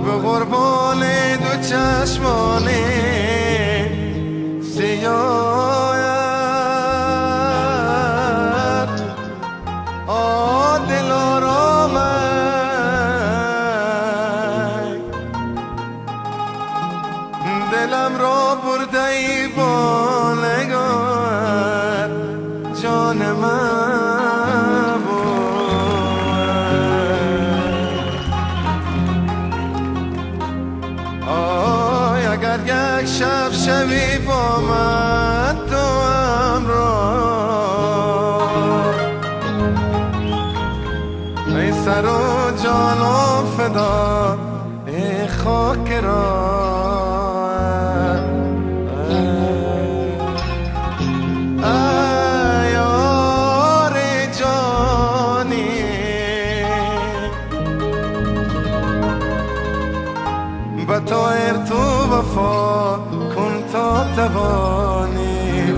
به قربان دو چشمانه سیاهت دلارامک دلم را برده ای با نگاهت جان من آی اگر یک شب شوی با من تو همراه ای سر و جان و فدا ای خاک را بطایر تو وفا کن تا توانی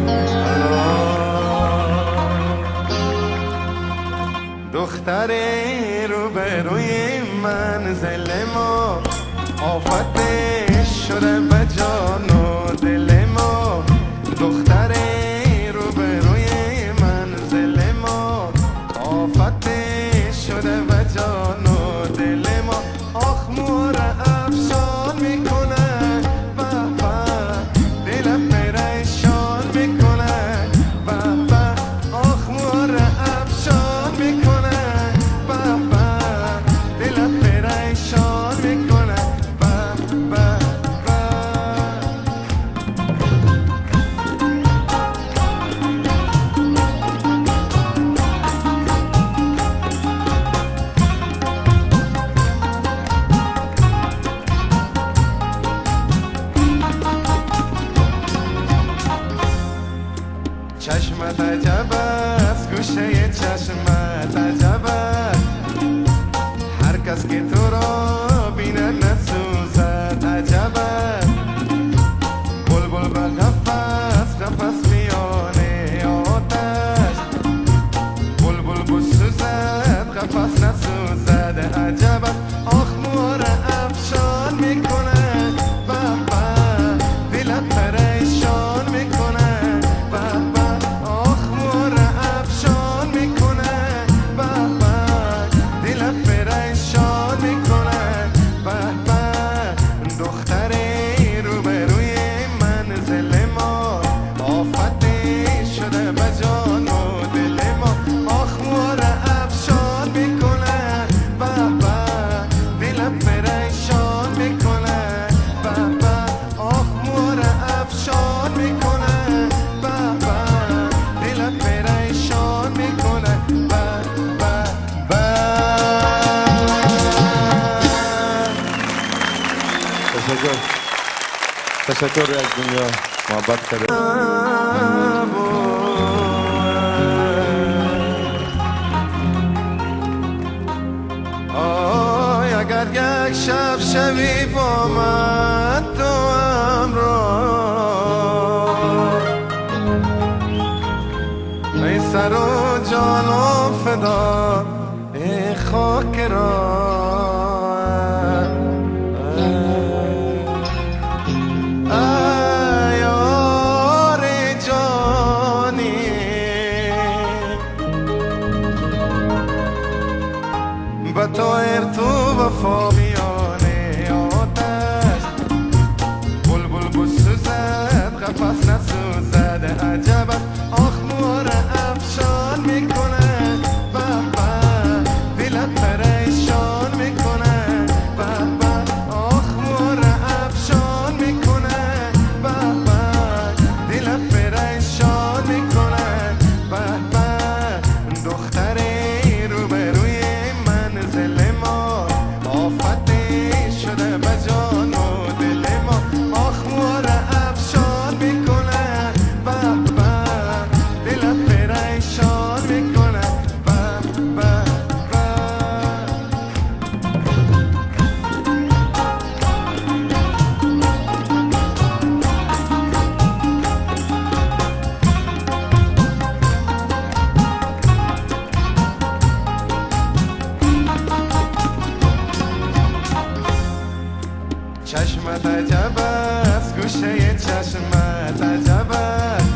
دختری رو به روی منزل ما آفت شده به جان و دل ما دختری رو به روی منزل ما آفت شده به جان و دل ما آخ مور افشان میکنه بابا دلم پریشان میکنه بابا آخ مور افشان میکنه بابا دلم پریشان میکنه بابا چشمت عجب است گوشه چشمت عجب است هر کس که تو را بیند نسوزد عجب است بلبل به قفس قفس میانه آتش بلبل بسوزد قفس نسوزد عجب است آخ مور افشان میکنه بابا دلم پریشان میکنه بابا تشکر از دنیا محبت کرده آی اگر یک شب شوی با من تو همراه ای سر و جان و فدا ای خاک را بطایر تو وفا میانه آتش بلبل بسوزد قفس نسوزد عجب است آخ مور افشان میکنه بابا دلم پریشان چشمت عجب است گوشه چشمت عجب است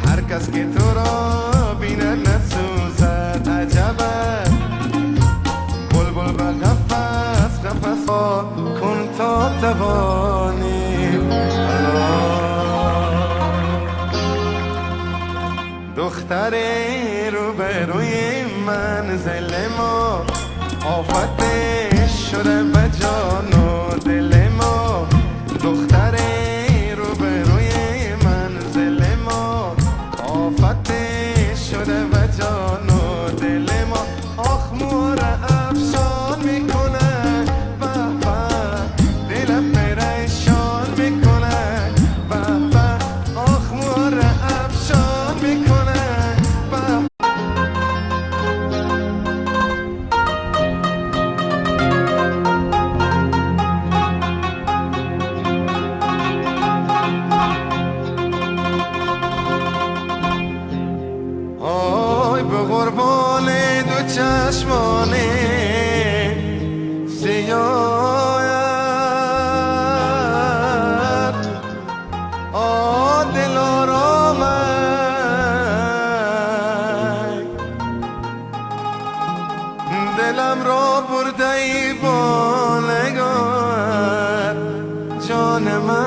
هر کس که تو را بینه نسوزد عجب است بلبل به قفس قفس کن تا توانی دختر روبروی منزل ما آفت شده به جان و دل ما دختر روبروی منزل ما آفت شده به جان و دل ما آخ مور افشان میکنه بابا دلم پریشان میکنه بابا آخ مور افشان میکنه بابا آی به قربان دو چشمانه سیاهت آ دل آرامک دلم را برده ای